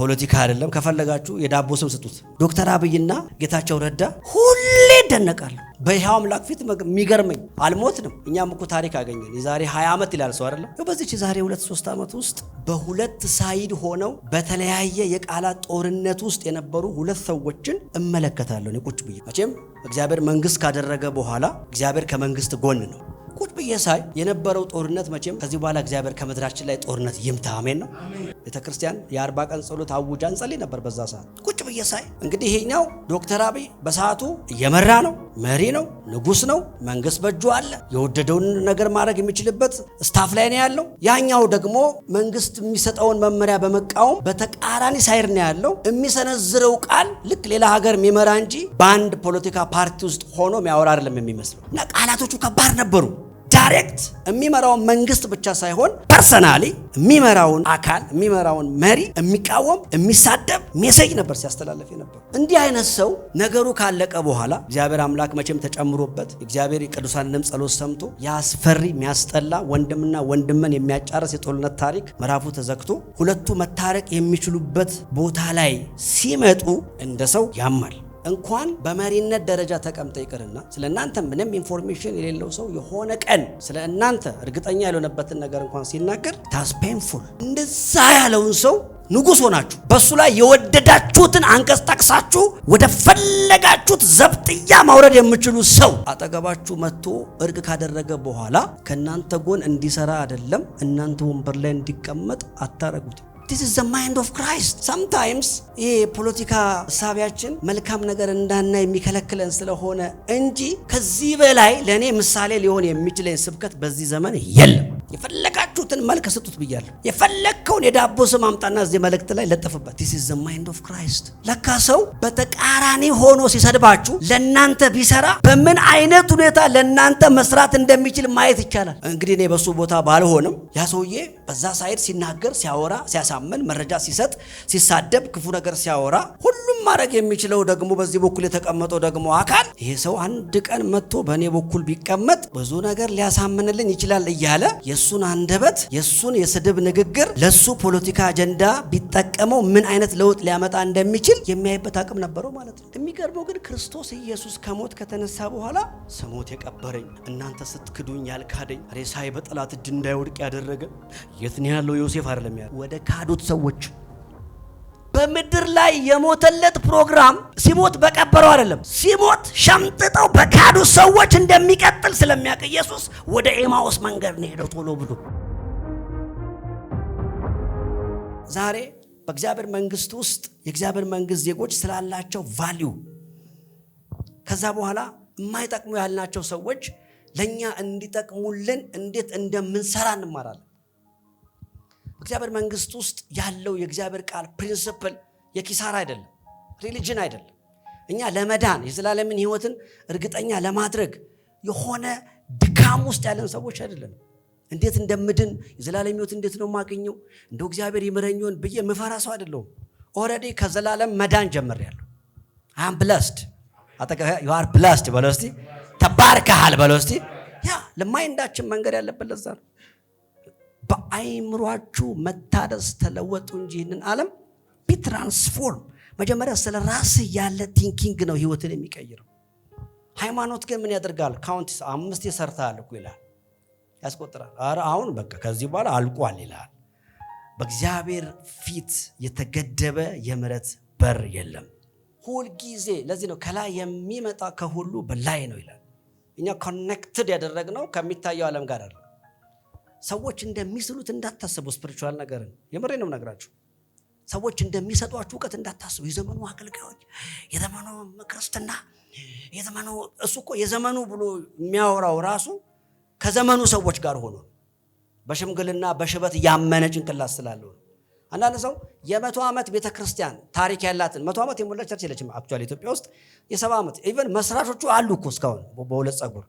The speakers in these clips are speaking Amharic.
ፖለቲካ አይደለም። ከፈለጋችሁ የዳቦ ስም ስጡት። ዶክተር አብይና ጌታቸው ረዳ ሁሌ ይደነቃሉ። በይሃው አምላክ ፊት የሚገርመኝ አልሞትንም። እኛም እኮ ታሪክ አገኘን። የዛሬ 20 ዓመት ይላል ሰው አይደለም። በዚህች ዛሬ 2-3 ዓመት ውስጥ በሁለት ሳይድ ሆነው በተለያየ የቃላት ጦርነት ውስጥ የነበሩ ሁለት ሰዎችን እመለከታለሁ። ቁጭ ብዬ መቼም እግዚአብሔር መንግስት ካደረገ በኋላ እግዚአብሔር ከመንግስት ጎን ነው። ቁጭ ብዬ ሳይ የነበረው ጦርነት መቼም ከዚህ በኋላ እግዚአብሔር ከምድራችን ላይ ጦርነት ይምታ። አሜን ነው። ቤተክርስቲያን የ40 ቀን ጸሎት አውጃ እንጸልይ ነበር በዛ ሰዓት። ቁጭ ብዬ ሳይ እንግዲህ ይሄኛው ዶክተር አብይ በሰዓቱ እየመራ ነው፣ መሪ ነው፣ ንጉስ ነው፣ መንግስት በእጁ አለ፣ የወደደውን ነገር ማድረግ የሚችልበት ስታፍ ላይ ነው ያለው። ያኛው ደግሞ መንግስት የሚሰጠውን መመሪያ በመቃወም በተቃራኒ ሳይር ነው ያለው። የሚሰነዝረው ቃል ልክ ሌላ ሀገር የሚመራ እንጂ በአንድ ፖለቲካ ፓርቲ ውስጥ ሆኖ የሚያወራ አይደለም የሚመስለው እና ቃላቶቹ ከባድ ነበሩ። ዳይሬክት የሚመራውን መንግስት ብቻ ሳይሆን ፐርሰናሊ የሚመራውን አካል የሚመራውን መሪ የሚቃወም የሚሳደብ ሜሴጅ ነበር ሲያስተላልፍ ነበር። እንዲህ አይነት ሰው ነገሩ ካለቀ በኋላ እግዚአብሔር አምላክ መቼም ተጨምሮበት እግዚአብሔር የቅዱሳንን ጸሎት ሰምቶ ያስፈሪ የሚያስጠላ ወንድምና ወንድምን የሚያጫርስ የጦርነት ታሪክ ምዕራፉ ተዘግቶ ሁለቱ መታረቅ የሚችሉበት ቦታ ላይ ሲመጡ እንደ ሰው ያማል። እንኳን በመሪነት ደረጃ ተቀምጠ ይቅርና ስለናንተ ምንም ኢንፎርሜሽን የሌለው ሰው የሆነ ቀን ስለናንተ እርግጠኛ ያልሆነበትን ነገር እንኳን ሲናገር ታስ ፔንፉል። እንደዛ ያለውን ሰው ንጉስ ሆናችሁ በሱ ላይ የወደዳችሁትን አንቀጽ ጠቅሳችሁ ወደ ፈለጋችሁት ዘብጥያ ማውረድ የምትችሉ ሰው አጠገባችሁ መጥቶ እርቅ ካደረገ በኋላ ከናንተ ጎን እንዲሰራ አይደለም እናንተ ወንበር ላይ እንዲቀመጥ አታረጉት። This is the mind of Christ. Sometimes ይሄ ፖለቲካ ሐሳቢያችን መልካም ነገር እንዳናይ የሚከለክለን ስለሆነ እንጂ ከዚህ በላይ ለኔ ምሳሌ ሊሆን የሚችል ስብከት በዚህ ዘመን የለም። የፈለጋችሁትን መልክ ስጡት ብያለሁ። የፈለከውን የዳቦ ስም አምጣና እዚህ መልእክት ላይ ለጥፍበት። This is the mind of Christ. ለካ ሰው በተቃራኒ ሆኖ ሲሰድባችሁ ለናንተ ቢሰራ በምን አይነት ሁኔታ ለናንተ መስራት እንደሚችል ማየት ይቻላል። እንግዲህ እኔ በሱ ቦታ ባልሆንም ያ ሰውዬ በዛ ሳይድ ሲናገር ሲያወራ ሲያሳምን መረጃ ሲሰጥ ሲሳደብ ክፉ ነገር ሲያወራ ሁሉም ማድረግ የሚችለው ደግሞ በዚህ በኩል የተቀመጠው ደግሞ አካል ይሄ ሰው አንድ ቀን መጥቶ በእኔ በኩል ቢቀመጥ ብዙ ነገር ሊያሳምንልኝ ይችላል እያለ የሱን አንደበት የሱን የስድብ ንግግር ለሱ ፖለቲካ አጀንዳ ቢጠቀመው ምን አይነት ለውጥ ሊያመጣ እንደሚችል የሚያይበት አቅም ነበረው ማለት ነው። የሚገርመው ግን ክርስቶስ ኢየሱስ ከሞት ከተነሳ በኋላ ስሞት የቀበረኝ እናንተ ስትክዱኝ ያልካደኝ ሬሳዬ በጠላት እጅ እንዳይወድቅ ያደረገ የት ነው ያለው ዮሴፍ አይደለም ያለው ወደ ካዱት ሰዎች በምድር ላይ የሞተለት ፕሮግራም ሲሞት በቀበረው አይደለም ሲሞት ሸምጥጠው በካዱ ሰዎች እንደሚቀጥል ስለሚያውቅ ኢየሱስ ወደ ኤማውስ መንገድ ነው ሄደው ቶሎ ብሎ። ዛሬ በእግዚአብሔር መንግስት ውስጥ የእግዚአብሔር መንግስት ዜጎች ስላላቸው ቫልዩ ከዛ በኋላ የማይጠቅሙ ያልናቸው ሰዎች ለኛ እንዲጠቅሙልን እንዴት እንደምንሰራ እንማራለን። በእግዚአብሔር መንግስት ውስጥ ያለው የእግዚአብሔር ቃል ፕሪንሲፕል የኪሳራ አይደለም፣ ሪሊጅን አይደለም። እኛ ለመዳን የዘላለምን ህይወትን እርግጠኛ ለማድረግ የሆነ ድካም ውስጥ ያለን ሰዎች አይደለም። እንዴት እንደምድን የዘላለም ህይወት እንዴት ነው ማገኘው እንደው እግዚአብሔር ይምረኝውን ብዬ መፈራ ሰው አይደለም። ኦሬዲ ከዘላለም መዳን ጀምሬያለሁ። I am blessed. you are blessed በለስቲ ተባርከሃል በለስቲ ያ ለማይንዳችን መንገድ ያለበት ለዛ ነው። በአይምሯችሁ መታደስ ተለወጡ እንጂ ይህንን ዓለም ቢትራንስፎርም መጀመሪያ ስለ ራስ ያለ ቲንኪንግ ነው ህይወትን የሚቀይረው። ሃይማኖት ግን ምን ያደርጋል? ካውንት 5 ይሰርታል እኮ ይላል ያስቆጥራል። አረ አሁን በቃ ከዚህ በኋላ አልቋል ይላል። በእግዚአብሔር ፊት የተገደበ የምህረት በር የለም ሁሉ ጊዜ። ለዚህ ነው ከላይ የሚመጣ ከሁሉ በላይ ነው ይላል። እኛ ኮኔክትድ ያደረግነው ከሚታየው ዓለም ጋር አይደለም። ሰዎች እንደሚስሉት እንዳታስቡ ስፒሪቹዋል ነገርን የምሬ ነው ነግራችሁ። ሰዎች እንደሚሰጧችሁ ዕውቀት እንዳታስቡ። የዘመኑ አገልጋዮች የዘመኑ ክርስትና የዘመኑ እሱ እኮ የዘመኑ ብሎ የሚያወራው ራሱ ከዘመኑ ሰዎች ጋር ሆኖ በሽምግልና በሽበት ያመነ ጭንቅላት ስላለው። አንዳንድ ሰው የ100 ዓመት ቤተክርስቲያን ታሪክ ያላትን 100 ዓመት የሞላ ቸርች የለችም። አክቹአሊ ኢትዮጵያ ውስጥ የ70 ዓመት ኢቭን መስራቾቹ አሉ እኮ እስካሁን በሁለት ጸጉር።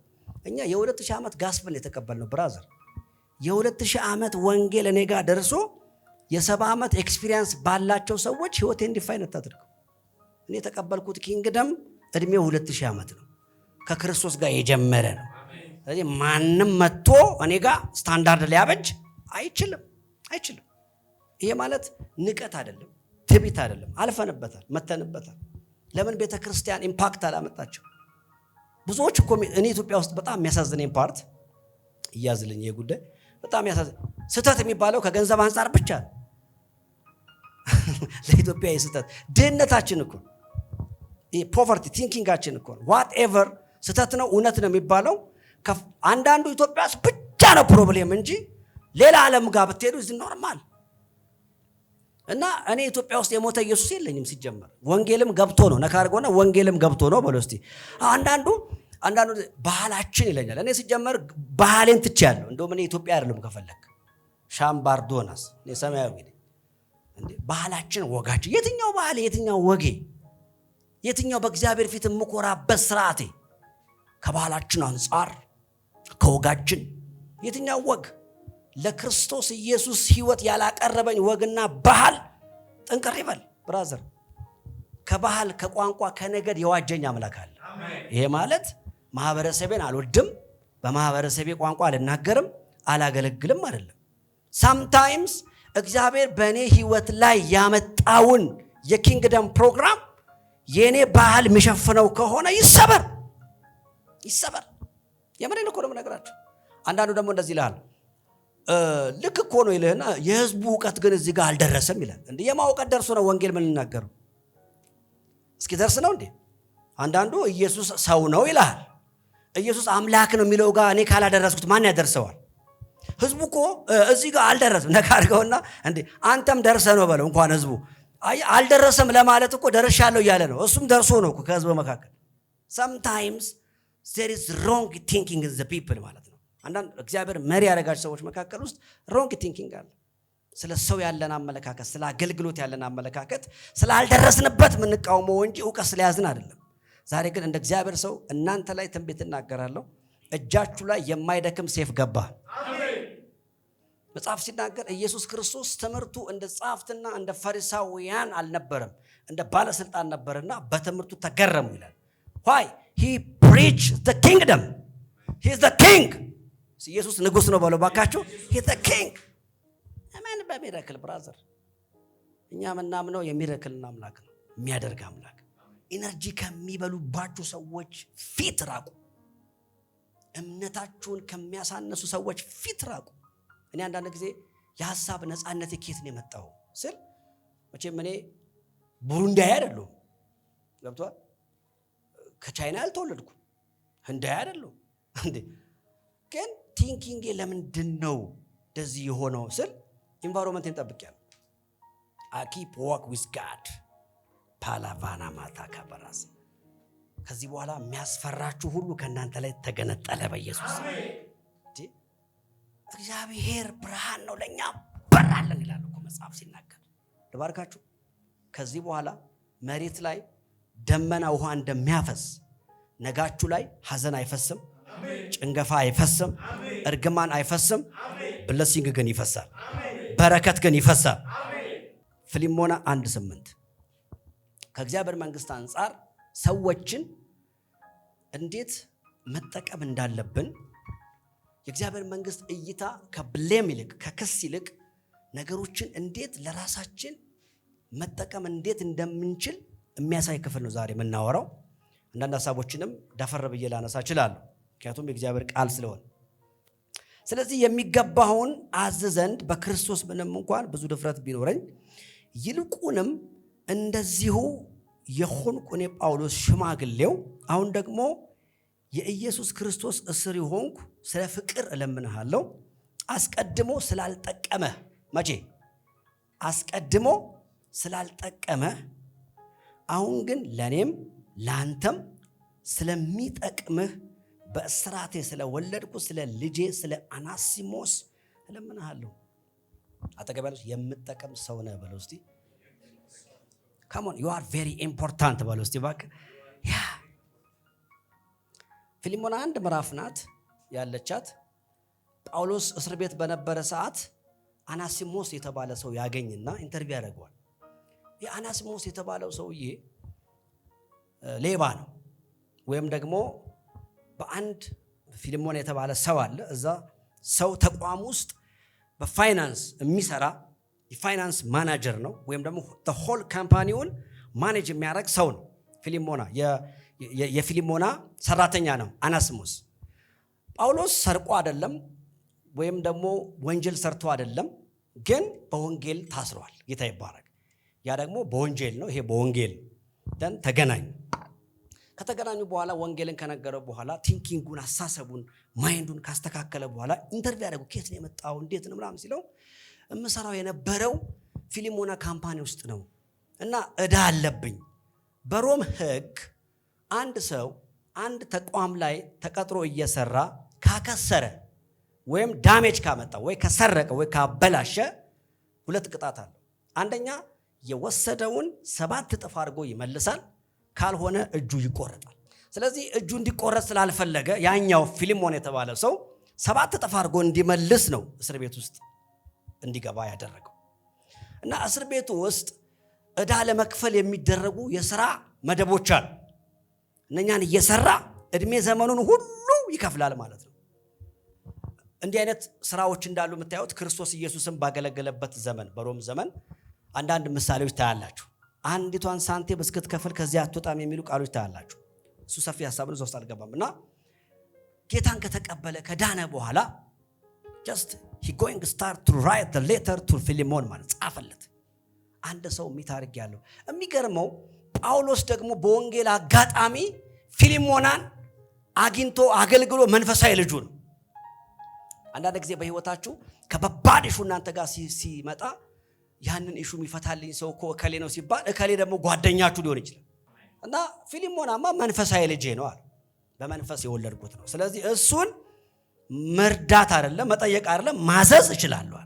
እኛ የ2000 ዓመት ጋስፕል የተቀበልነው ብራዘር የ2000 ዓመት ወንጌል እኔ ጋር ደርሶ የ70 ዓመት ኤክስፒሪየንስ ባላቸው ሰዎች ህይወቴን እንዲፋይን አታድርገው። እኔ የተቀበልኩት ኪንግደም እድሜው 2000 ዓመት ነው። ከክርስቶስ ጋር የጀመረ ነው። ስለዚህ ማንም መጥቶ እኔ ጋር ስታንዳርድ ሊያበጅ አይችልም። ይሄ ማለት ንቀት አይደለም፣ ትዕቢት አይደለም። አልፈንበታል፣ መተንበታል። ለምን ቤተ ክርስቲያን ኢምፓክት አላመጣቸው? ብዙዎች እኮ እኔ ኢትዮጵያ ውስጥ በጣም የሚያሳዝነኝ ፓርት እያዝልኝ ይሄ ጉዳይ በጣም ያሳዝነኝ፣ ስህተት የሚባለው ከገንዘብ አንጻር ብቻ ነው። ለኢትዮጵያ የስህተት ድህነታችን እኮ ፖቨርቲ ቲንኪንጋችን እኮ ዋትኤቨር ስህተት ነው እውነት ነው የሚባለው አንዳንዱ ኢትዮጵያ ውስጥ ብቻ ነው ፕሮብሌም እንጂ ሌላ ዓለም ጋር ብትሄዱ እዚህ ኖርማል። እና እኔ ኢትዮጵያ ውስጥ የሞተ ኢየሱስ የለኝም ሲጀመር። ወንጌልም ገብቶ ነው ነካርጎና ወንጌልም ገብቶ ነው በለው እስቲ። አንዳንዱ ባህላችን ይለኛል። እኔ ሲጀመር ባህሌን ትቻለሁ። እንደውም እኔ ኢትዮጵያ አይደለም ከፈለክ ሻምባርዶናስ እኔ ሰማያዊ ነኝ እንዴ። ባህላችን ወጋችን፣ የትኛው ባህል የትኛው ወጌ የትኛው በእግዚአብሔር ፊት የምኮራበት ስርዓቴ ከባህላችን አንጻር ከወጋችን የትኛው ወግ ለክርስቶስ ኢየሱስ ሕይወት ያላቀረበኝ ወግና ባህል ጥንቅር ይበል ብራዘር። ከባህል ከቋንቋ ከነገድ የዋጀኝ አምላክ አለ። ይሄ ማለት ማህበረሰቤን አልወድም፣ በማህበረሰቤ ቋንቋ አልናገርም፣ አላገለግልም አይደለም። ሳምታይምስ እግዚአብሔር በእኔ ሕይወት ላይ ያመጣውን የኪንግደም ፕሮግራም የእኔ ባህል የሚሸፍነው ከሆነ ይሰበር ይሰበር። የምሬን እኮ ነው የምነግራቸው። አንዳንዱ ደግሞ እንደዚህ ይልሃል፣ ልክ እኮ ነው ይልህና የህዝቡ እውቀት ግን እዚህ ጋር አልደረሰም ይላል። እንዴ የማ እውቀት ደርሶ ነው ወንጌል ምን ልናገረው? እስኪ ደርስ ነው እንዴ? አንዳንዱ ኢየሱስ ሰው ነው ይልሃል። ኢየሱስ አምላክ ነው የሚለው ጋር እኔ ካላደረስኩት ማን ያደርሰዋል? ህዝቡ እኮ እዚህ ጋር አልደረሰም። ነካ አድርገውና እንዴ አንተም ደርሰ ነው በለው። እንኳን ህዝቡ አልደረሰም ለማለት እኮ ደርሻለሁ እያለ ነው። እሱም ደርሶ ነው እኮ ከህዝቡ መካከል። sometimes there is wrong thinking in the people ማለት ነው። አንዳንድ እግዚአብሔር መሪ ያደረጋቸው ሰዎች መካከል ውስጥ wrong thinking አለ። ስለ ሰው ያለን አመለካከት፣ ስለ አገልግሎት ያለን አመለካከት ስላልደረስንበት የምንቃወመው እንጂ እውቀት ስለያዝን አይደለም። ዛሬ ግን እንደ እግዚአብሔር ሰው እናንተ ላይ ትንቢት እናገራለሁ። እጃችሁ ላይ የማይደክም ሰይፍ ገባ። መጽሐፍ ሲናገር ኢየሱስ ክርስቶስ ትምህርቱ እንደ ጻፍትና እንደ ፈሪሳውያን አልነበረም፣ እንደ ባለስልጣን ነበርና በትምህርቱ ተገረሙ ይላል። why he preached the kingdom, he is the king። ኢየሱስ ንጉስ ነው በለው ባካችሁ። he is the king። አሜን። በሚራክል ብራዘር እኛ ምናምነው የሚራክልና አምላክ ነው፣ የሚያደርግ አምላክ። ኢነርጂ ከሚበሉባችሁ ሰዎች ፊት ራቁ። እምነታችሁን ከሚያሳነሱ ሰዎች ፊት ራቁ። እኔ አንዳንድ ጊዜ የሐሳብ ነፃነት ከየት ነው የመጣው ስል መቼም እኔ ቡሩንዳይ አይደለሁም፣ ገብቷል? ከቻይና አልተወለድኩም፣ ህንዳይ አይደለሁም እንዴ። ግን ቲንኪንግ ለምንድን ነው እንደዚህ የሆነው ስል ኢንቫይሮንመንትን ጠብቄያለሁ። I keep walk with God ፓላቫና ማታ ከበራስ። ከዚህ በኋላ የሚያስፈራችሁ ሁሉ ከእናንተ ላይ ተገነጠለ በኢየሱስ እንዴ። እግዚአብሔር ብርሃን ነው ለኛ በራለን ይላል እኮ መጽሐፍ ሲናገር። ልባርካችሁ። ከዚህ በኋላ መሬት ላይ ደመና ውሃ እንደሚያፈስ ነጋችሁ ላይ ሐዘን አይፈስም፣ ጭንገፋ አይፈስም፣ እርግማን አይፈስም። ብለሲንግ ግን ይፈሳል፣ በረከት ግን ይፈሳል። ፊልሞና 1:8 ከእግዚአብሔር መንግስት አንጻር ሰዎችን እንዴት መጠቀም እንዳለብን የእግዚአብሔር መንግስት እይታ ከብሌም ይልቅ ከክስ ይልቅ ነገሮችን እንዴት ለራሳችን መጠቀም እንዴት እንደምንችል የሚያሳይ ክፍል ነው ዛሬ የምናወራው። አንዳንድ ሐሳቦችንም ደፈር ብዬ ላነሳ እችላለሁ፣ ምክንያቱም የእግዚአብሔር ቃል ስለሆነ። ስለዚህ የሚገባውን አዝ ዘንድ በክርስቶስ ምንም እንኳን ብዙ ድፍረት ቢኖረኝ ይልቁንም እንደዚሁ የሆንኩ እኔ ጳውሎስ ሽማግሌው አሁን ደግሞ የኢየሱስ ክርስቶስ እስር የሆንኩ ስለ ፍቅር እለምንሃለሁ። አስቀድሞ ስላልጠቀመ መቼ አስቀድሞ ስላልጠቀመ አሁን ግን ለኔም ላንተም ስለሚጠቅምህ በእስራቴ ስለወለድኩ ስለ ልጄ ስለ አናሲሞስ እለምንሃለሁ። አጠገባለሁ የምጠቀም ሰው ነህ በለው እስቲ። come on you are very important በለው እስቲ ባክ። ያ ፊልሞና 1 ምዕራፍ ናት ያለቻት። ጳውሎስ እስር ቤት በነበረ ሰዓት አናሲሞስ የተባለ ሰው ያገኝና ኢንተርቪው ያደርገዋል። የአናሲሞስ የተባለው ሰውዬ ሌባ ነው፣ ወይም ደግሞ በአንድ ፊልሞና የተባለ ሰው አለ። እዛ ሰው ተቋም ውስጥ በፋይናንስ የሚሰራ የፋይናንስ ማናጀር ነው ወይም ደግሞ the whole ካምፓኒውን ማኔጅ የሚያደርግ ሰው ነው። ፊሊሞና የፊሊሞና ሰራተኛ ነው አናሲሞስ። ጳውሎስ ሰርቆ አይደለም ወይም ደግሞ ወንጀል ሰርቶ አይደለም፣ ግን በወንጌል ታስሯል። ጌታ ይባረክ። ያ ደግሞ በወንጀል ነው፣ ይሄ በወንጌል ደን ተገናኙ። ከተገናኙ በኋላ ወንጌልን ከነገረው በኋላ ቲንኪንጉን፣ አሳሰቡን፣ ማይንዱን ካስተካከለ በኋላ ኢንተርቪው ያደረገው ከየት ነው የመጣው እንዴት ነው ምናምን ሲለው እምሰራው የነበረው ፊሊሞና ካምፓኒ ውስጥ ነው እና እዳ አለብኝ። በሮም ሕግ አንድ ሰው አንድ ተቋም ላይ ተቀጥሮ እየሰራ ካከሰረ ወይም ዳሜጅ ካመጣ ወይ ከሰረቀ ወይ ካበላሸ 2 ቅጣት አለው። አንደኛ የወሰደውን 7 እጥፍ አድርጎ ይመልሳል፣ ካልሆነ እጁ ይቆረጣል። ስለዚህ እጁ እንዲቆረጥ ስላልፈለገ ያኛው ፊሊሞን የተባለ ሰው 7 እጥፍ አድርጎ እንዲመልስ ነው እስር ቤት ውስጥ እንዲገባ ያደረገው። እና እስር ቤቱ ውስጥ እዳ ለመክፈል የሚደረጉ የሥራ መደቦች አሉ። እነኛን እየሰራ እድሜ ዘመኑን ሁሉ ይከፍላል ማለት ነው። እንዲህ አይነት ስራዎች እንዳሉ የምታዩት ክርስቶስ ኢየሱስን ባገለገለበት ዘመን በሮም ዘመን አንዳንድ ምሳሌዎች ታያላችሁ። አንዲቷን ሳንቲም እስክትከፍል ከዚያ አትወጣም የሚሉ ቃሎች ታያላችሁ። እሱ ሰፊ ሐሳብ ነው፣ ውስጥ አልገባም። እና ጌታን ከተቀበለ ከዳነ በኋላ just he going to start to write the letter to Philemon ማለት ጻፈለት። አንድ ሰው ሚታርግ ያለው የሚገርመው ጳውሎስ ደግሞ በወንጌል አጋጣሚ ፊሊሞናን አግኝቶ አገልግሎ መንፈሳዊ ልጁ ነው። አንዳንድ ጊዜ በህይወታችሁ ከባድ ኢሹ እናንተ ጋር ሲመጣ ያንን ኢሹ የሚፈታልኝ ሰው እኮ እከሌ ነው ሲባል እከሌ ደግሞ ጓደኛችሁ ሊሆን ይችላል። እና ፊሊሞናማ መንፈሳዊ ልጄ ነው አለ። በመንፈስ የወለድኩት ነው። ስለዚህ እሱን መርዳት አይደለም መጠየቅ አይደለም ማዘዝ እችላለሁ።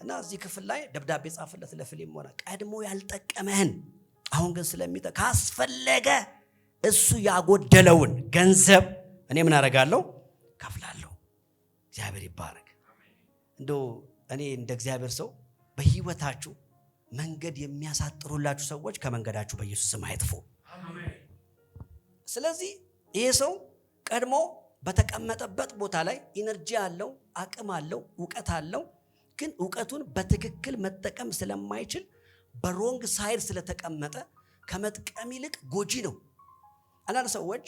እና እዚህ ክፍል ላይ ደብዳቤ ጻፈለት ለፊሊሞና። ቀድሞ ያልጠቀመህን አሁን ግን ስለሚጠቅም ካስፈለገ እሱ ያጎደለውን ገንዘብ እኔ ምን አደርጋለሁ? ከፍላለሁ። እግዚአብሔር ይባረክ። እንደው እኔ እንደ እግዚአብሔር ሰው በህይወታችሁ መንገድ የሚያሳጥሩላችሁ ሰዎች ከመንገዳችሁ በኢየሱስ ስም አይጥፉ። ስለዚህ ይሄ ሰው ቀድሞ በተቀመጠበት ቦታ ላይ ኢነርጂ አለው፣ አቅም አለው፣ ዕውቀት አለው። ግን ዕውቀቱን በትክክል መጠቀም ስለማይችል በሮንግ ሳይድ ስለተቀመጠ ከመጥቀም ይልቅ ጎጂ ነው። አንዳንድ ሰዎች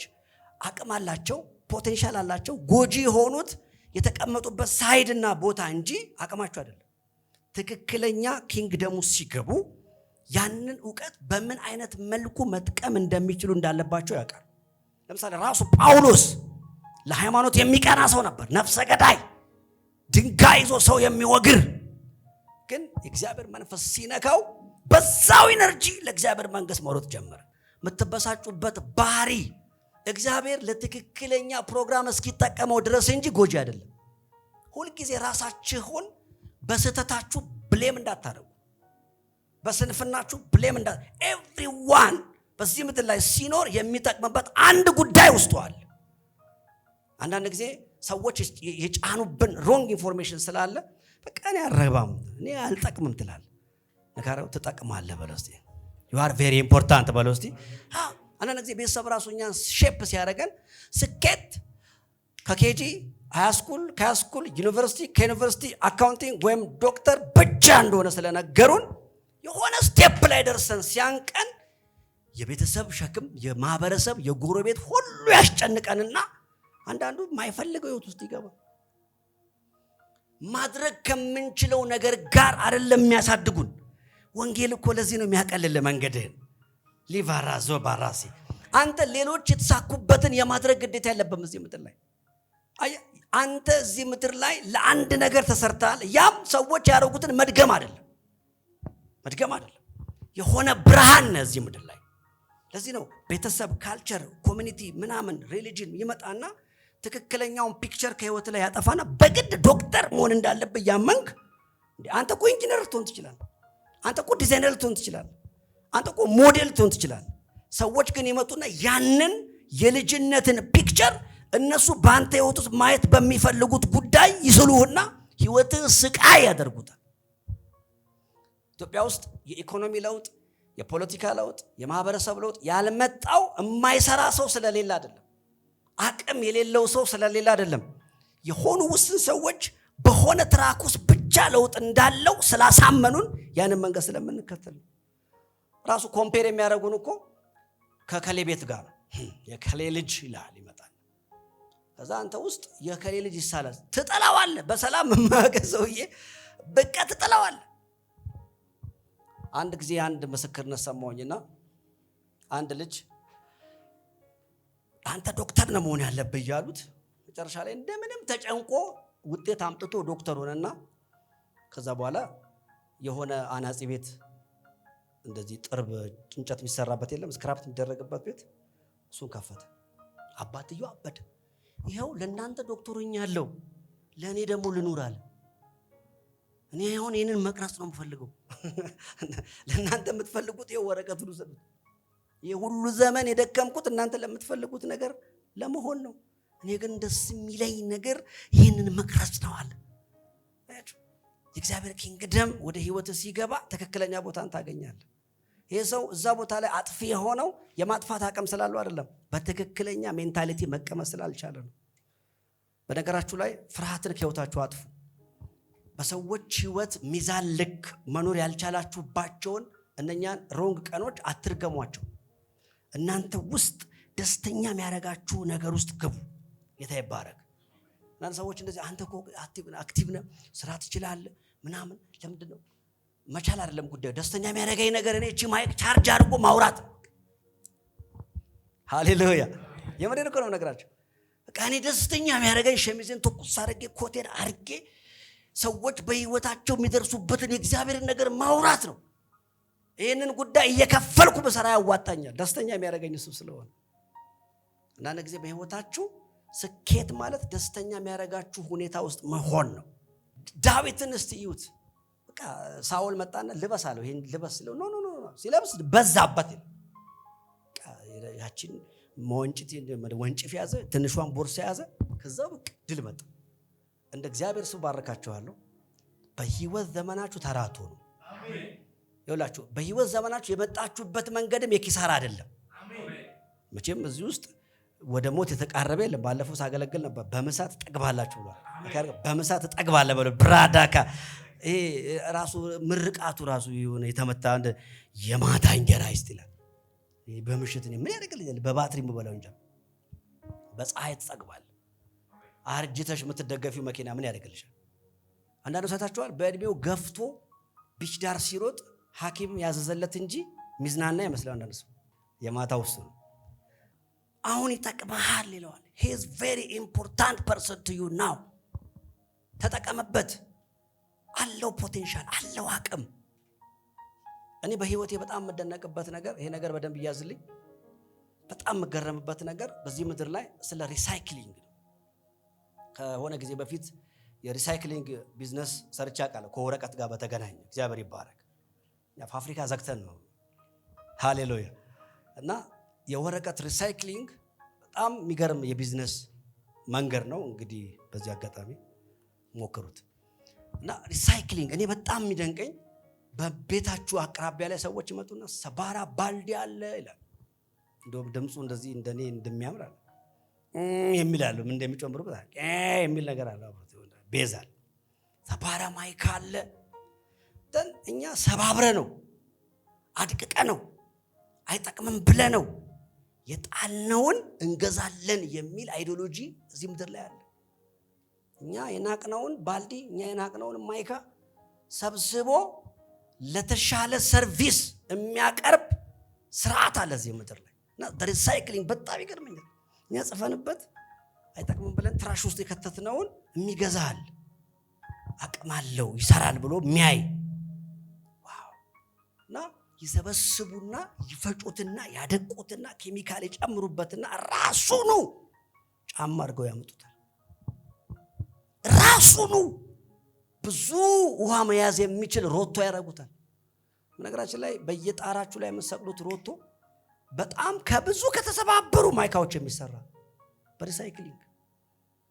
አቅም አላቸው፣ ፖቴንሻል አላቸው። ጎጂ የሆኑት የተቀመጡበት ሳይድና ቦታ እንጂ አቅማቸው አይደለም። ትክክለኛ ኪንግደሙ ሲገቡ ያንን ዕውቀት በምን አይነት መልኩ መጥቀም እንደሚችሉ እንዳለባቸው ያውቃል። ለምሳሌ ራሱ ጳውሎስ ለሃይማኖት የሚቀና ሰው ነበር። ነፍሰ ገዳይ፣ ድንጋይ ይዞ ሰው የሚወግር። ግን የእግዚአብሔር መንፈስ ሲነካው በዛው ኢነርጂ ለእግዚአብሔር መንግስት መሮጥ ጀመረ። የምትበሳጩበት ባህሪ እግዚአብሔር ለትክክለኛ ፕሮግራም እስኪጠቀመው ድረስ እንጂ ጎጂ አይደለም። ሁልጊዜ ራሳችሁን በስህተታችሁ ብሌም እንዳታደርጉ፣ በስንፍናችሁ ብሌም ኤቭሪዋን በዚህ ምድር ላይ ሲኖር የሚጠቅምበት አንድ ጉዳይ ውስጥ አለ። አንዳንድ ጊዜ ሰዎች የጫኑብን ሮንግ ኢንፎርሜሽን ስላለ በቃ እኔ አልረባም እኔ አልጠቅምም ትላለህ። ነካረው ትጠቅማለህ በለው እስቲ። you are very important በለው እስቲ። አንዳንድ ጊዜ ቤተሰብ ራሱ እኛን ሼፕ ሲያደርገን ስኬት ከኬጂ ሃይስኩል ከሃይስኩል ዩኒቨርሲቲ ከዩኒቨርሲቲ አካውንቲንግ ወይም ዶክተር ብቻ እንደሆነ ስለነገሩን የሆነ ስቴፕ ላይ ደርሰን ሲያንቀን የቤተሰብ ሸክም የማህበረሰብ የጎረቤት ሁሉ ያስጨንቀንና አንዳንዱ ማይፈልገው ህይወት ውስጥ ይገባል። ማድረግ ከምንችለው ነገር ጋር አይደለም የሚያሳድጉን። ወንጌል እኮ ለዚህ ነው የሚያቀልል መንገድህን። ሊቫራዞ ባራሲ አንተ ሌሎች የተሳኩበትን የማድረግ ግዴታ ያለበት እዚህ ምድር ላይ አንተ እዚህ ምድር ላይ ለአንድ ነገር ተሰርታል። ያም ሰዎች ያደረጉትን መድገም አይደለም የሆነ ብርሃን ነው እዚህ ምድር ላይ። ለዚህ ነው ቤተሰብ፣ ካልቸር፣ ኮሚኒቲ ምናምን ሪሊጅን ይመጣና ትክክለኛውን ፒክቸር ከህይወት ላይ ያጠፋና በግድ ዶክተር መሆን እንዳለበት ያመንክ። አንተ እኮ ኢንጂነር ልትሆን ትችላለህ። አንተ እኮ ዲዛይነር ልትሆን ትችላለህ። አንተ እኮ ሞዴል ልትሆን ትችላለህ። ሰዎች ግን ይመጡና ያንን የልጅነትን ፒክቸር እነሱ በአንተ ህይወት ውስጥ ማየት በሚፈልጉት ጉዳይ ይስሉህና ህይወትን ስቃይ ያደርጉታል። ኢትዮጵያ ውስጥ የኢኮኖሚ ለውጥ፣ የፖለቲካ ለውጥ፣ የማህበረሰብ ለውጥ ያልመጣው የማይሰራ ሰው ስለሌለ አይደለም። አቅም የሌለው ሰው ስለሌለ አይደለም። የሆኑ ውስን ሰዎች በሆነ ትራክ ውስጥ ብቻ ብቻ ለውጥ እንዳለው ስላሳመኑን ያንን መንገድ ስለምንከተል ራሱ ኮምፔር የሚያደርጉን እኮ ከከሌ ቤት ጋር የከሌ ልጅ ይላል ይመጣል። ከዛ አንተ ውስጥ የከሌ ልጅ ይሳላል ትጠላዋለህ። በሰላም ማገዘውዬ በቃ ትጠላዋለህ። አንድ ጊዜ አንድ ምስክርነት ሰማሁኝና አንድ ልጅ አንተ ዶክተር ነው መሆን ያለብህ እያሉት መጨረሻ ላይ እንደምንም ተጨንቆ ውጤት አምጥቶ ዶክተር ሆነና ከዛ በኋላ የሆነ አናጺ ቤት እንደዚህ ጥርብ እንጨት የሚሰራበት የለም ስክራፕት የሚደረግበት ቤት እሱን ከፈተ። አባትየው አበደ። ይሄው ለእናንተ ዶክተሩኛለሁ ለእኔ ደግሞ ልኑር አለ። እኔ አሁን ይሄንን መቅረጽ ነው የምፈልገው። ለእናንተ የምትፈልጉት ይሄው ወረቀቱን ውሰዱ። ይሄ ሁሉ ዘመን የደከምኩት እናንተ ለምትፈልጉት ነገር ለመሆን ነው። እኔ ግን ደስ የሚለኝ ነገር ይሄንን መቅረጽ ነው አለ። የእግዚአብሔር ኪንግደም ወደ ህይወት ሲገባ ትክክለኛ ቦታን ታገኛለህ። ይሄ ሰው እዛ ቦታ ላይ አጥፊ የሆነው የማጥፋት አቅም ስላለው አይደለም፣ በትክክለኛ ሜንታሊቲ መቀመጥ ስላልቻለ ነው። በነገራችሁ ላይ ፍርሃትን ከህይወታችሁ አጥፉ። በሰዎች ህይወት ሚዛን ልክ መኖር ያልቻላችሁባቸውን እነኛን ሮንግ ቀኖች አትርገሟቸው። እናንተ ውስጥ ደስተኛ የሚያደርጋችሁ ነገር ውስጥ ግቡ። ጌታ ይባረክ። እናንተ ሰዎች እንደዚህ አንተ እኮ አክቲቭ ነህ፣ ስራ ትችላለህ ምናምን ለምንድን ነው መቻል አይደለም ጉዳዩ። ደስተኛ የሚያደርገኝ ነገር እኔ እቺ ማይክ ቻርጅ አድርጎ ማውራት። ሃሌሉያ። የምሬን እኮ ነው ነገራችሁ። በቃ እኔ ደስተኛ የሚያደርገኝ ሸሚዜን ተኩስ አድርጌ ኮቴን አድርጌ ሰዎች በህይወታቸው የሚደርሱበትን የእግዚአብሔርን ነገር ማውራት ነው። ይህንን ጉዳይ እየከፈልኩ በሰራ ያዋጣኛል። ደስተኛ የሚያደርገኝ እሱ ስለሆነ እና ጊዜ በህይወታችሁ ስኬት ማለት ደስተኛ የሚያደርጋችሁ ሁኔታ ውስጥ መሆን ነው። ዳዊትን እስቲ እዩት። በቃ ሳኦል መጣና ልበስ አለው። ይሄን ልበስ ሲለው ኖ ሲለብስ በዛበት። በቃ ያቺን ወንጭፍ ያዘ፣ ትንሿን ቦርሳ ያዘ። ከዛው በቃ ድል መጣ። እንደ እግዚአብሔር ሰው ባረካችኋለሁ። በህይወት ዘመናችሁ ተራቱ ነው። አሜን። ይኸውላችሁ በህይወት ዘመናችሁ የመጣችሁበት መንገድም የኪሳራ አይደለም። አሜን። መቼም እዚህ ውስጥ ወደ ሞት የተቃረበ የለም። ባለፈው ሳገለግል ነበር። በመሳት ጠግባላችሁ ብሏል። በመሳት ጠግባለ ብሎ ብራዳካ ይሄ ራሱ ምርቃቱ ራሱ የሆነ የተመታ እንደ የማታ እንጀራ ይስጥላል። ይሄ በምሽት ምን ያደርግልኛል? በባትሪ የምበላው እንጀራ በፀሐይ ትጠግባል። አርጅተሽ የምትደገፊው መኪና ምን ያደርግልሻል? አንዳንዱ ሰታችኋል። በእድሜው ገፍቶ ቢች ዳር ሲሮጥ ሐኪም ያዘዘለት እንጂ ሚዝናና ይመስላል። አንዳንዱ ሰው የማታው እሱ ነው። አሁን ይጠቅምሃል ይለዋል። he is very important person to you now። ተጠቀመበት። አለው ፖቴንሻል፣ አለው አቅም። እኔ በህይወቴ በጣም የምደነቅበት ነገር ይሄ ነገር በደንብ ይያዝልኝ። በጣም የምገረምበት ነገር በዚህ ምድር ላይ ስለ ሪሳይክሊንግ ከሆነ ጊዜ በፊት የሪሳይክሊንግ ቢዝነስ ሰርቻ ቃለ ከወረቀት ጋር በተገናኘ እግዚአብሔር ይባረክ። ፋብሪካ ዘግተን ነው። ሃሌሉያ። እና የወረቀት ሪሳይክሊንግ በጣም የሚገርም የቢዝነስ መንገድ ነው። እንግዲህ በዚህ አጋጣሚ ሞክሩት። እና ሪሳይክሊንግ እኔ በጣም የሚደንቀኝ በቤታችሁ አቅራቢያ ላይ ሰዎች ይመጡና ሰባራ ባልዲ አለ ይላል። እንደውም ድምፁ እንደዚህ እንደኔ እንደሚያምር አለ የሚላሉ ምን እንደሚጨምሩበት የሚል ነገር አለ። ቤዛል ሰባራ ማይካ አለ። እኛ ሰባብረ ነው አድቅቀ ነው አይጠቅምም ብለ ነው የጣልነውን እንገዛለን የሚል አይዲዮሎጂ እዚህ ምድር ላይ አለ። እኛ የናቅነውን ባልዲ እኛ የናቅነውን ማይካ ሰብስቦ ለተሻለ ሰርቪስ የሚያቀርብ ስርዓት አለ እዚህ ምድር ላይ። እና ሪሳይክሊንግ በጣም ይገርመኛል። እኛ ጽፈንበት አይጠቅምም ብለን ትራሽ ውስጥ የከተትነውን የሚገዛል አቅም አለው ይሰራል ብሎ የሚያይ ዋው። እና ይሰበስቡና ይፈጩትና ያደቁትና ኬሚካል ይጨምሩበትና ራሱኑ ጫማ አድርገው ያመጡታል። ራሱኑ ብዙ ውሃ መያዝ የሚችል ሮቶ ያደርጉታል። በነገራችን ላይ በየጣራችሁ ላይ የምትሰቅሉት ሮቶ በጣም ከብዙ ከተሰባበሩ ማይካዎች የሚሰራ በሪሳይክሊንግ።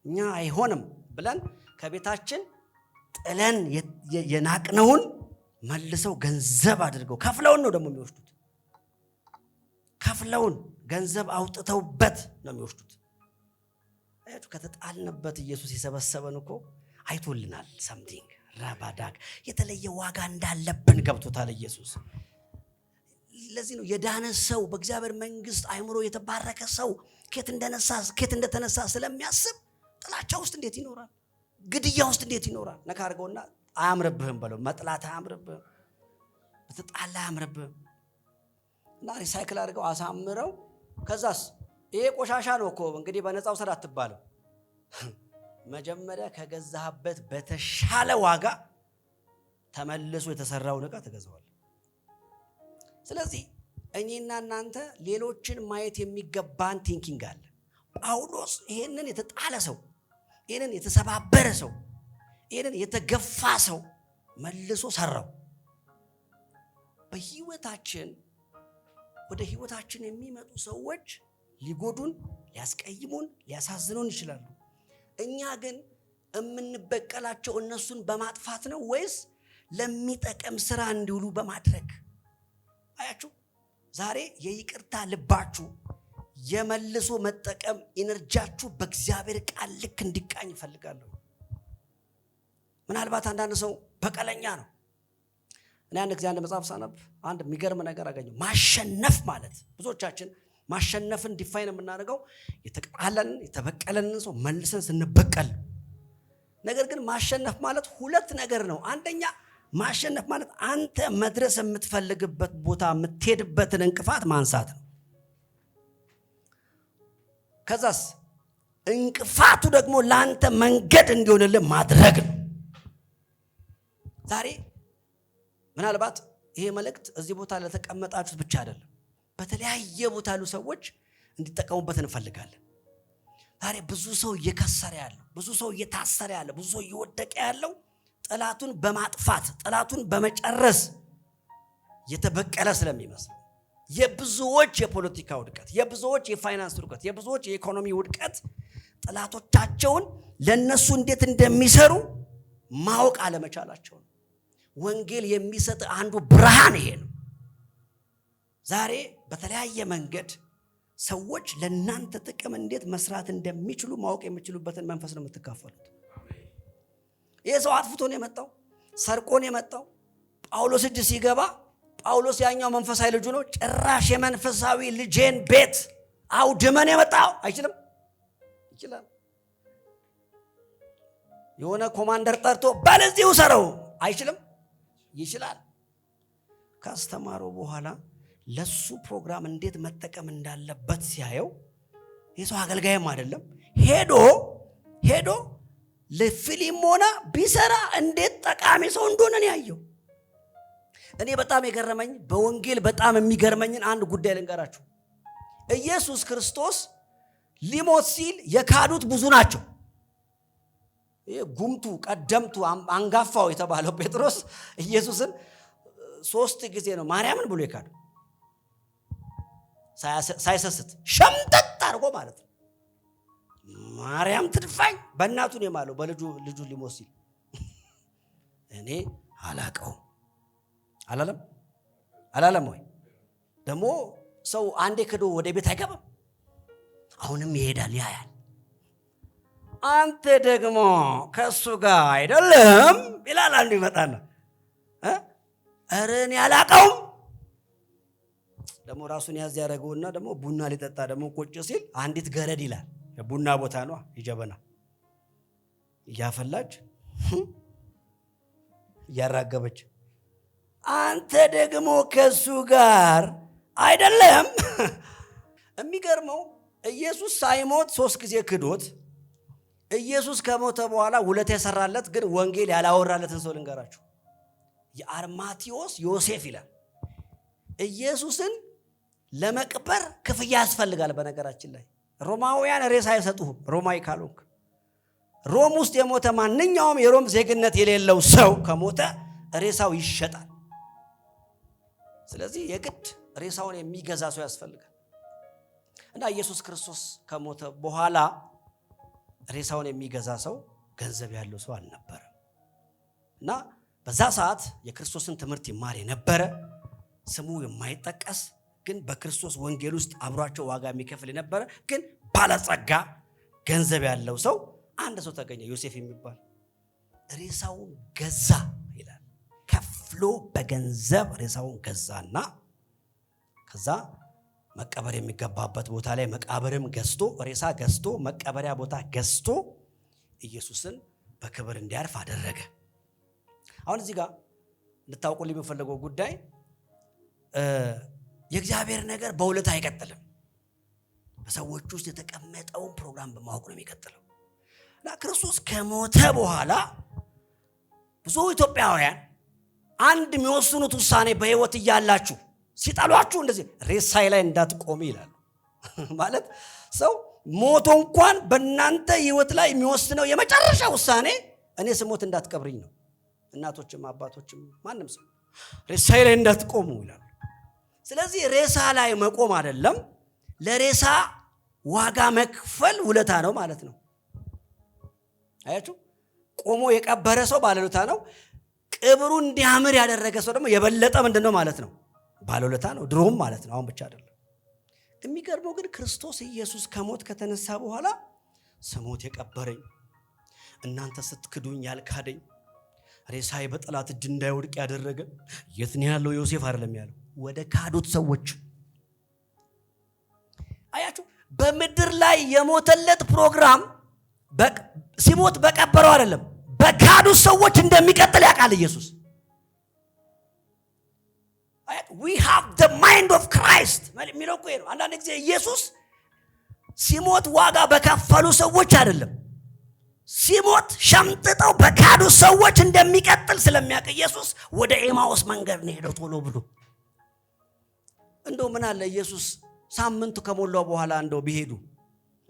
እኛ አይሆንም ብለን ከቤታችን ጥለን የናቅነውን መልሰው ገንዘብ አድርገው ከፍለውን ነው ደግሞ የሚወስዱት። ከፍለውን ገንዘብ አውጥተውበት ነው የሚወስዱት። አያችሁ፣ ከተጣልንበት ኢየሱስ የሰበሰበን እኮ አይቶልናል። ሰምቲንግ ራባዳክ የተለየ ዋጋ እንዳለብን ገብቶታል ኢየሱስ። ለዚህ ነው የዳነ ሰው በእግዚአብሔር መንግስት አይምሮ የተባረከ ሰው ከየት እንደተነሳ ስለሚያስብ ጥላቻ ውስጥ እንዴት ይኖራል? ግድያ ውስጥ እንዴት ይኖራል? ነካ አድርገውና አያምርብህም በለው። መጥላት አያምርብህም፣ በተጣላ አያምርብህም። እና ሪሳይክል አድርገው አሳምረው ከዛስ ይሄ ቆሻሻ ነው እኮ እንግዲህ በነፃው ስራ አትባልም። መጀመሪያ ከገዛህበት በተሻለ ዋጋ ተመልሶ የተሰራውን ዕቃ ተገዛዋል። ስለዚህ እኔና እናንተ ሌሎችን ማየት የሚገባን ቲንኪንግ አለ። ጳውሎስ ይሄንን የተጣለ ሰው፣ ይሄንን የተሰባበረ ሰው፣ ይሄንን የተገፋ ሰው መልሶ ሰራው። በህይወታችን ወደ ህይወታችን የሚመጡ ሰዎች ሊጎዱን፣ ሊያስቀይሙን፣ ሊያሳዝኑን ይችላሉ። እኛ ግን የምንበቀላቸው እነሱን በማጥፋት ነው ወይስ ለሚጠቅም ስራ እንዲውሉ በማድረግ? አያችሁ፣ ዛሬ የይቅርታ ልባችሁ የመልሶ መጠቀም ኢነርጂያችሁ በእግዚአብሔር ቃል ልክ እንዲቃኝ እፈልጋለሁ። ምናልባት አንዳንድ ሰው በቀለኛ ነው። እኔ አንድ ጊዜ አንድ መጽሐፍ ሳነብ አንድ የሚገርም ነገር አገኘሁ። ማሸነፍ ማለት ብዙዎቻችን ማሸነፍን ዲፋይን የምናደርገው የተቃለንን የተበቀለንን ሰው መልሰን ስንበቀል። ነገር ግን ማሸነፍ ማለት ሁለት ነገር ነው። አንደኛ ማሸነፍ ማለት አንተ መድረስ የምትፈልግበት ቦታ የምትሄድበትን እንቅፋት ማንሳት ነው። ከዛስ እንቅፋቱ ደግሞ ለአንተ መንገድ እንዲሆንልህ ማድረግ ነው። ዛሬ ምናልባት ይሄ መልእክት እዚህ ቦታ ለተቀመጣችሁት ብቻ አይደለም፣ በተለያየ ቦታ ያሉ ሰዎች እንዲጠቀሙበት እንፈልጋለን። ዛሬ ብዙ ሰው እየከሰረ ያለው፣ ብዙ ሰው እየታሰረ ያለው፣ ብዙ ሰው እየወደቀ ያለው ጠላቱን በማጥፋት ጠላቱን በመጨረስ የተበቀለ ስለሚመስል የብዙዎች የፖለቲካ ውድቀት፣ የብዙዎች የፋይናንስ ውድቀት፣ የብዙዎች የኢኮኖሚ ውድቀት ጠላቶቻቸውን ለነሱ እንዴት እንደሚሰሩ ማወቅ አለመቻላቸው ነው። ወንጌል የሚሰጥ አንዱ ብርሃን ይሄ ነው። ዛሬ በተለያየ መንገድ ሰዎች ለእናንተ ጥቅም እንዴት መስራት እንደሚችሉ ማወቅ የሚችሉበትን መንፈስ ነው የምትካፈሉት። ይህ ሰው አጥፍቶ ነው የመጣው፣ ሰርቆ ነው የመጣው። ጳውሎስ እጅ ሲገባ ጳውሎስ ያኛው መንፈሳዊ ልጁ ነው። ጭራሽ የመንፈሳዊ ልጄን ቤት አውድመን የመጣው አይችልም? ይችላል። የሆነ ኮማንደር ጠርቶ በለዚሁ ሰረው አይችልም? ይችላል። ካስተማረው በኋላ ለሱ ፕሮግራም እንዴት መጠቀም እንዳለበት ሲያየው የሰው አገልጋይም አይደለም፣ ሄዶ ለፊሊሞና ቢሰራ እንዴት ጠቃሚ ሰው እንደሆነ ነው ያየው። እኔ በጣም የገረመኝ በወንጌል በጣም የሚገርመኝን አንድ ጉዳይ ልንገራችሁ። ኢየሱስ ክርስቶስ ሊሞት ሲል የካዱት ብዙ ናቸው። ጉምቱ ቀደምቱ አንጋፋው የተባለው ጴጥሮስ ኢየሱስን 3 ጊዜ ነው ማርያምን ብሎ የካዱ፣ ሳይሰስት ሸምጠጥ አድርጎ ማለት ነው። ማርያም ትድፋኝ በእናቱ ነው የማለው። በልጁ ሊሞት ሲል እኔ አላቀውም አላለም ወይ? ደግሞ ሰው አንዴ ክዶ ወደ ቤት አይገባም። አሁንም ይሄዳል፣ ያያል። አንተ ደግሞ ከሱ ጋር አይደለም ይላል። አንዱ ይመጣና ኧረ እኔ አላቀውም። ደግሞ ራሱን ያዝ ያደረገውና ደግሞ ቡና ሊጠጣ ደግሞ ቁጭ ሲል አንዲት ገረድ ይላል። የቡና ቦታ ነው፣ ይጀበና እያፈላች እያራገበች አንተ ደግሞ ከሱ ጋር አይደለም። የሚገርመው ኢየሱስ ሳይሞት 3 ጊዜ ክዶት፣ ኢየሱስ ከሞተ በኋላ 2 የሰራለት ግን ወንጌል ያላወራለትን ሰው ልንገራችሁ። የአርማቴዎስ ዮሴፍ ይላል። ኢየሱስን ለመቅበር ክፍያ ያስፈልጋል። በነገራችን ላይ ሮማውያን ሬሳ አይሰጡህም። ሮማዊ ካልሆንክ ሮም ውስጥ የሞተ ማንኛውም የሮም ዜግነት የሌለው ሰው ከሞተ ሬሳው ይሸጣል። ስለዚህ የግድ ሬሳውን የሚገዛ ሰው ያስፈልጋል። እና ኢየሱስ ክርስቶስ ከሞተ በኋላ ሬሳውን የሚገዛ ሰው ገንዘብ ያለው ሰው አልነበረም። እና በዛ ሰዓት የክርስቶስን ትምህርት ይማር የነበረ ስሙ የማይጠቀስ ግን በክርስቶስ ወንጌል ውስጥ አብሯቸው ዋጋ የሚከፍል የነበረ ግን ባለጸጋ ገንዘብ ያለው ሰው አንድ ሰው ተገኘ፣ ዮሴፍ የሚባል። ሬሳውን ገዛ ይላል። ከፍሎ በገንዘብ ሬሳውን ገዛና ከዛ መቀበር የሚገባበት ቦታ ላይ መቃብርም ገዝቶ ሬሳ ገዝቶ መቀበሪያ ቦታ ገዝቶ ኢየሱስን በክብር እንዲያርፍ አደረገ። አሁን እዚህ ጋር እንድታውቁልኝ የምፈልገው ጉዳይ የእግዚአብሔር ነገር በሁለት አይቀጥልም። በሰዎች ውስጥ የተቀመጠውን ፕሮግራም በማወቅ ነው የሚቀጥለው። እና ክርስቶስ ከሞተ በኋላ ብዙ ኢትዮጵያውያን አንድ የሚወስኑት ውሳኔ በህይወት እያላችሁ ሲጠሏችሁ እንደዚህ ሬሳይ ላይ እንዳትቆሚ ይላሉ። ማለት ሰው ሞቶ እንኳን በእናንተ ህይወት ላይ የሚወስነው የመጨረሻ ውሳኔ እኔ ስሞት እንዳትቀብርኝ ነው። እናቶችም አባቶችም ማንም ሰው ሬሳይ ላይ እንዳትቆሙ ይላሉ። ስለዚህ ሬሳ ላይ መቆም አይደለም፣ ለሬሳ ዋጋ መክፈል ውለታ ነው ማለት ነው። አያችሁ፣ ቆሞ የቀበረ ሰው ባለውለታ ነው። ቅብሩ እንዲያምር ያደረገ ሰው ደግሞ የበለጠ ምንድነው ማለት ነው? ባለውለታ ነው። ድሮም ማለት ነው፣ አሁን ብቻ አይደለም። የሚገርመው ግን ክርስቶስ ኢየሱስ ከሞት ከተነሳ በኋላ ስሞት የቀበረኝ እናንተ ስትክዱኝ ያልካደኝ ሬሳዬ በጠላት እጅ እንዳይወድቅ ያደረገ የት ነው ያለው? ዮሴፍ አይደለም ያለው፣ ወደ ካዱት ሰዎች። አያችሁ፣ በምድር ላይ የሞተለት ፕሮግራም ሲሞት በቀበረው አይደለም፣ በካዱት ሰዎች እንደሚቀጥል ያውቃል ኢየሱስ። we have the mind of Christ የሚለው እኮ ነው። አንዳንድ ጊዜ ኢየሱስ ሲሞት ዋጋ በከፈሉ ሰዎች አይደለም፣ ሲሞት ሸምጥጠው በካዱ ሰዎች እንደሚቀጥል ስለሚያውቅ ኢየሱስ ወደ ኤማውስ መንገድ ነው ሄደው ቶሎ ብሎ። እንደው ምን አለ ኢየሱስ ሳምንቱ ከሞላው በኋላ እንደው ቢሄዱ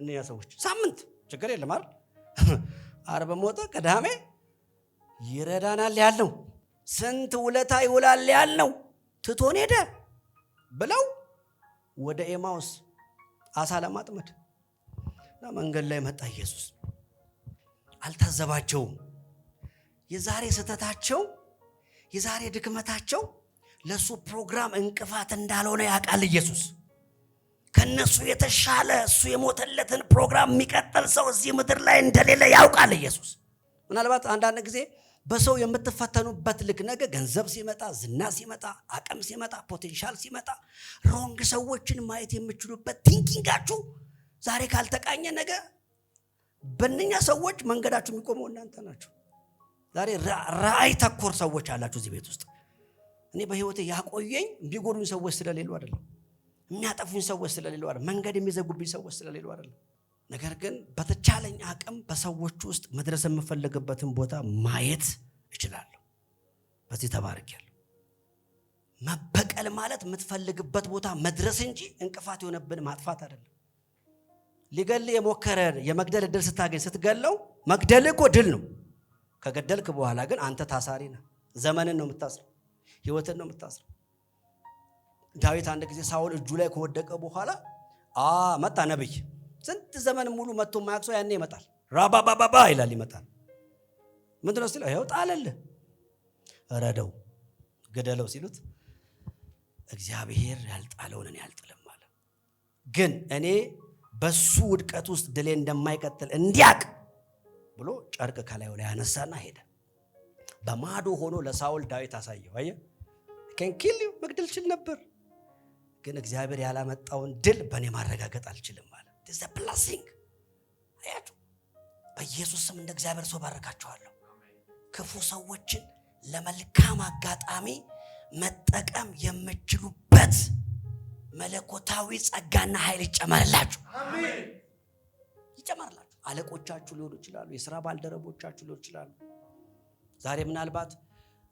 እነኛ ሰዎች ሳምንት ችግር የለም አይደል? ዓርብ ሞተ፣ ቅዳሜ ይረዳናል ያልነው ስንት ውለታ ይውላል ያልነው ትቶን ሄደ ብለው ወደ ኤማውስ አሳ ለማጥመድ እና መንገድ ላይ መጣ ኢየሱስ። አልታዘባቸውም። የዛሬ ስህተታቸው የዛሬ ድክመታቸው ለሱ ፕሮግራም እንቅፋት እንዳልሆነ ያውቃል ኢየሱስ። ከነሱ የተሻለ እሱ የሞተለትን ፕሮግራም የሚቀጥል ሰው እዚህ ምድር ላይ እንደሌለ ያውቃል ኢየሱስ። ምናልባት አንዳንድ ጊዜ በሰው የምትፈተኑበት ልክ ነገ ገንዘብ ሲመጣ፣ ዝና ሲመጣ፣ አቅም ሲመጣ፣ ፖቴንሻል ሲመጣ ሮንግ ሰዎችን ማየት የምትችሉበት ቲንኪንጋችሁ ዛሬ ካልተቃኘ ነገ በእነኛ ሰዎች መንገዳችሁ የሚቆመው እናንተ ናችሁ። ዛሬ ራእይ ተኮር ሰዎች አላችሁ እዚህ ቤት ውስጥ። እኔ በህይወቴ ያቆየኝ ቢጎዱኝ ሰዎች ስለሌሉ አይደለም፣ የሚያጠፉኝ ሰዎች ስለሌሉ አይደለም፣ መንገድ የሚዘጉብኝ ሰዎች ስለሌሉ አይደለም። ነገር ግን በተቻለኝ አቅም በሰዎች ውስጥ መድረስ የምፈልግበትን ቦታ ማየት እችላለሁ። በዚህ ተባርኬያለሁ። መበቀል ማለት የምትፈልግበት ቦታ መድረስ እንጂ እንቅፋት የሆነብን ማጥፋት አይደለም። ሊገል የሞከረ የመግደል እድል ስታገኝ ስትገለው መግደል እኮ ድል ነው። ከገደልክ በኋላ ግን አንተ ታሳሪ ነህ። ዘመንን ነው የምታስረው፣ ህይወትን ነው የምታስረው። ዳዊት አንድ ጊዜ ሳውል እጁ ላይ ከወደቀ በኋላ መጣ ነብይ። ስንት ዘመን ሙሉ መጥቶ ማያክሶ ያኔ ይመጣል። ራባባባባ ይላል፣ ይመጣል። ምንድነው ሲለው ይኸው ጣለልህ፣ ረደው፣ ገደለው ሲሉት እግዚአብሔር ያልጣለውን እኔ አልጥልም አለ። ግን እኔ በሱ ውድቀት ውስጥ ድሌ እንደማይቀጥል እንዲያቅ ብሎ ጨርቅ ከላዩ ላይ ያነሳና ሄደ። በማዶ ሆኖ ለሳውል ዳዊት አሳየው። አየህ፣ ከንኪል መግደል ችል ነበር፣ ግን እግዚአብሔር ያላመጣውን ድል በእኔ ማረጋገጥ አልችልም አለ። this is a blessing። አያችሁ፣ በኢየሱስ ስም እንደ እግዚአብሔር ሰው ባረካችኋለሁ። ክፉ ሰዎችን ለመልካም አጋጣሚ መጠቀም የምትችሉበት መለኮታዊ ጸጋና ኃይል ይጨመርላችሁ። አሜን። ይጨመርላችሁ። አለቆቻችሁ ሊሆኑ ይችላሉ፣ የሥራ ባልደረቦቻችሁ ሊሆኑ ይችላሉ። ዛሬ ምናልባት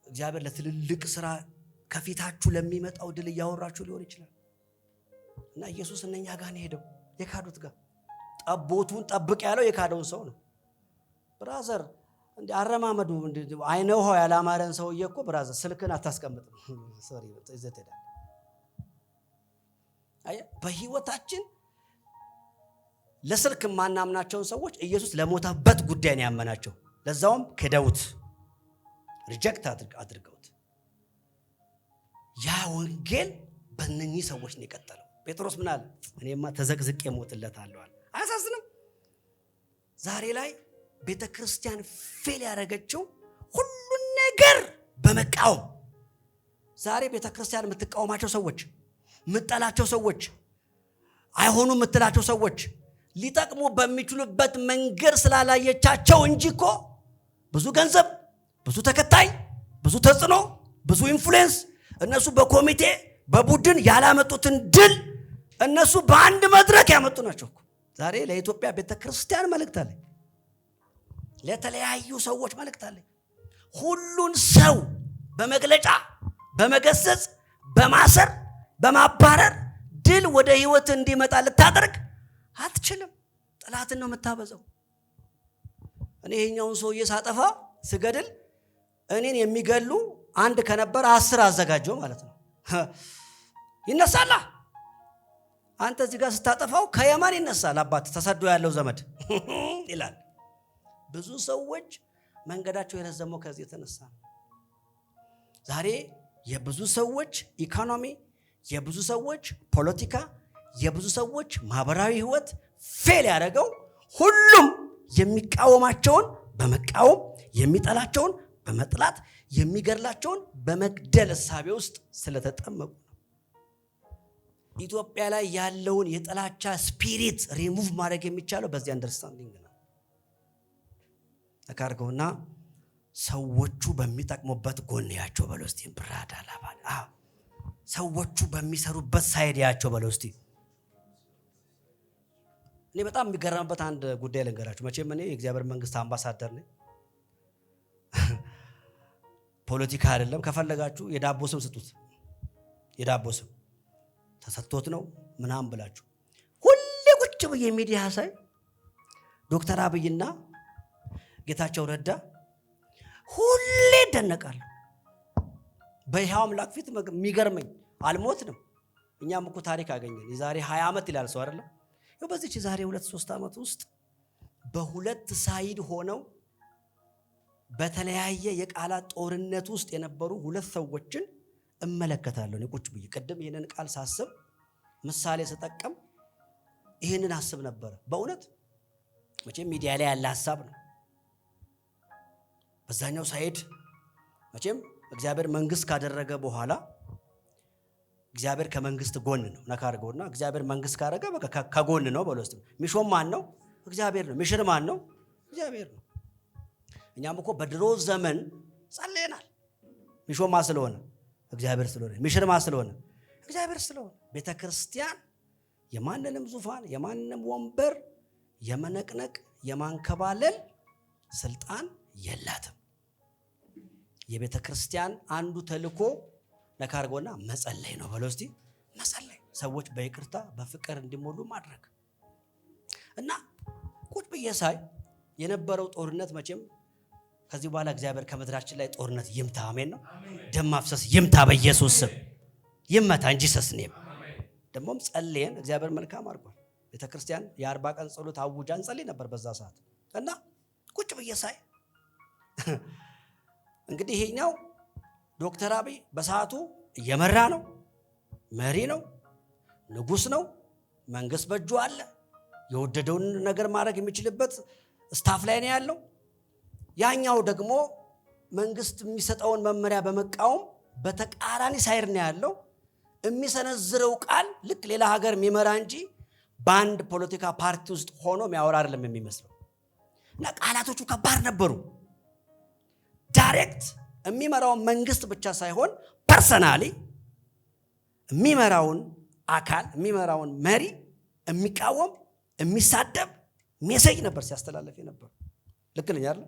እግዚአብሔር ለትልልቅ ስራ ከፊታችሁ ለሚመጣው ድል እያወራችሁ ሊሆን ይችላል። እና ኢየሱስ እነኛ ጋር ነው ሄደው የካዱት ጋር ጠቦቱን ጠብቅ ያለው የካደውን ሰው ነው። ብራዘር እንደ አረማመዱ አይነው ያላማረን ሰውዬ እኮ ብራዘር ስልክን አታስቀምጥም። ሶሪ ዘተዳ አይ በህይወታችን ለስልክ ማናምናቸውን ሰዎች ኢየሱስ ለሞተበት ጉዳይ ነው ያመናቸው። ለዛውም ክደውት ሪጀክት አድርገውት ያ ወንጌል በእነኚህ ሰዎች ነው የቀጠለው። ጴጥሮስ ምን አለ? እኔማ ተዘቅዝቄ ሞትለታለሁ አለ። አያሳዝንም? ዛሬ ላይ ቤተክርስቲያን ፌል ያደረገችው ሁሉን ነገር በመቃወም። ዛሬ ቤተክርስቲያን የምትቃወማቸው ሰዎች፣ የምትጠላቸው ሰዎች፣ አይሆኑ የምትላቸው ሰዎች ሊጠቅሙ በሚችሉበት መንገድ ስላላየቻቸው እንጂ እኮ ብዙ ገንዘብ፣ ብዙ ተከታይ፣ ብዙ ተጽዕኖ፣ ብዙ ኢንፍሉዌንስ እነሱ በኮሚቴ በቡድን ያላመጡትን ድል እነሱ በአንድ መድረክ ያመጡ ናቸው እኮ። ዛሬ ለኢትዮጵያ ቤተክርስቲያን መልእክት አለ፣ ለተለያዩ ሰዎች መልእክት አለ። ሁሉን ሰው በመግለጫ በመገሰጽ በማሰር በማባረር ድል ወደ ህይወት እንዲመጣ ልታደርግ አትችልም። ጠላትን ነው የምታበዛው። እኔ ይሄኛውን ሰውዬ ሳጠፋ ስገድል እኔን የሚገሉ አንድ ከነበር 10 አዘጋጀው ማለት ነው። ይነሳላ። አንተ እዚህ ጋር ስታጠፋው ከየማን ይነሳል? አባት ተሰዶ ያለው ዘመድ ይላል። ብዙ ሰዎች መንገዳቸው የረዘመው ከዚህ የተነሳ ነው። ዛሬ የብዙ ሰዎች ኢኮኖሚ፣ የብዙ ሰዎች ፖለቲካ፣ የብዙ ሰዎች ማህበራዊ ህይወት ፌል ያደረገው ሁሉም የሚቃወማቸውን በመቃወም የሚጠላቸውን በመጥላት የሚገድላቸውን በመግደል እሳቤ ውስጥ ስለተጠመቁ ነው። ኢትዮጵያ ላይ ያለውን የጥላቻ ስፒሪት ሪሙቭ ማድረግ የሚቻለው በዚህ አንደርስታንዲንግ ነው። ተካርገውና ሰዎቹ በሚጠቅሙበት ጎን ያቸው በለስቲ ብራዳ ላባል ሰዎቹ በሚሰሩበት ሳይድ ያቸው በለስቲ። እኔ በጣም የሚገርምበት አንድ ጉዳይ ልንገራችሁ። መቼም እኔ የእግዚአብሔር መንግስት አምባሳደር ነኝ። ፖለቲካ አይደለም። ከፈለጋችሁ የዳቦ ስም ስጡት፣ የዳቦ ስም ተሰጥቶት ነው ምናምን ብላችሁ። ሁሌ ቁጭ ብዬ ሚዲያ ሳይ ዶክተር አብይና ጌታቸው ረዳ ሁሌ ደነቃለሁ። በሕያው አምላክ ፊት የሚገርመኝ አልሞትንም። እኛም እኮ ታሪክ አገኘን። የዛሬ 20 ዓመት ይላል ሰው አይደለም። በዚህች ዛሬ 2-3 ዓመት ውስጥ በሁለት ሳይድ ሆነው በተለያየ የቃላት ጦርነት ውስጥ የነበሩ ሁለት ሰዎችን እመለከታለሁ። እኔ ቁጭ ብዬ ቅድም ይሄንን ቃል ሳስብ ምሳሌ ስጠቀም ይሄንን አስብ ነበር። በእውነት መቼም ሚዲያ ላይ ያለ ሐሳብ ነው። በዛኛው ሳይድ መቼም እግዚአብሔር መንግስት ካደረገ በኋላ እግዚአብሔር ከመንግስት ጎን ነው። ነካ አድርገውና እግዚአብሔር መንግስት ካደረገ በቃ ከጎን ነው በለውስጥ። ሚሾም ማን ነው? እግዚአብሔር ነው። ሚሽር ማን ነው? እግዚአብሔር ነው። እኛም እኮ በድሮ ዘመን ጸልየናል። ሚሾማ ስለሆነ እግዚአብሔር ስለሆነ፣ ሚሽርማ ስለሆነ እግዚአብሔር ስለሆነ። ቤተክርስቲያን የማንንም ዙፋን የማንንም ወንበር የመነቅነቅ የማንከባለል ስልጣን የላትም። የቤተክርስቲያን አንዱ ተልኮ ነካርጎና መጸለይ ነው በለው እስቲ። መጸለይ፣ ሰዎች በይቅርታ በፍቅር እንዲሞሉ ማድረግ እና ቁጭ ብዬ ሳይ የነበረው ጦርነት መቼም ከዚህ በኋላ እግዚአብሔር ከምድራችን ላይ ጦርነት ይምታ። አሜን ነው። ደም ማፍሰስ ይምታ በኢየሱስ ስም ይመታ እንጂ ሰስኔም ደሞም ጸልየን እግዚአብሔር መልካም አድርጓል። ቤተክርስቲያን የ40 ቀን ጸሎት አውጃ እንጸልይ ነበር በዛ ሰዓት እና ቁጭ ብዬ ሳይ እንግዲህ ይሄኛው ዶክተር አብይ በሰዓቱ እየመራ ነው፣ መሪ ነው፣ ንጉስ ነው፣ መንግስት በእጁ አለ፣ የወደደውን ነገር ማድረግ የሚችልበት ስታፍ ላይ ነው ያለው። ያኛው ደግሞ መንግስት የሚሰጠውን መመሪያ በመቃወም በተቃራኒ ሳይር ነው ያለው። የሚሰነዝረው ቃል ልክ ሌላ ሀገር የሚመራ እንጂ በአንድ ፖለቲካ ፓርቲ ውስጥ ሆኖ የሚያወራ አይደለም የሚመስለው እና ቃላቶቹ ከባድ ነበሩ። ዳይሬክት የሚመራውን መንግስት ብቻ ሳይሆን ፐርሰናሊ የሚመራውን አካል የሚመራውን መሪ የሚቃወም የሚሳደብ ሜሴጅ ነበር ሲያስተላልፍ ነበር። ልክ ነኝ አይደል?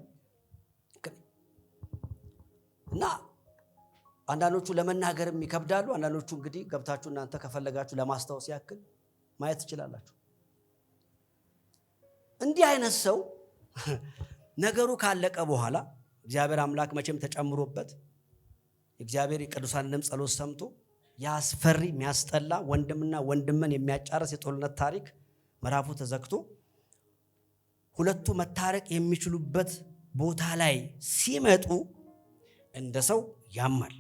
እና አንዳንዶቹ ለመናገርም ይከብዳሉ። አንዳንዶቹ እንግዲህ ገብታችሁ እናንተ ከፈለጋችሁ ለማስታወስ ያክል ማየት ትችላላችሁ። እንዲህ አይነት ሰው ነገሩ ካለቀ በኋላ እግዚአብሔር አምላክ መቼም ተጨምሮበት እግዚአብሔር የቅዱሳንንም ጸሎት ሰምቶ ያስፈሪ የሚያስጠላ ወንድምና ወንድምን የሚያጫርስ የጦርነት ታሪክ ምዕራፉ ተዘግቶ ሁለቱ መታረቅ የሚችሉበት ቦታ ላይ ሲመጡ እንደ ሰው ያማል።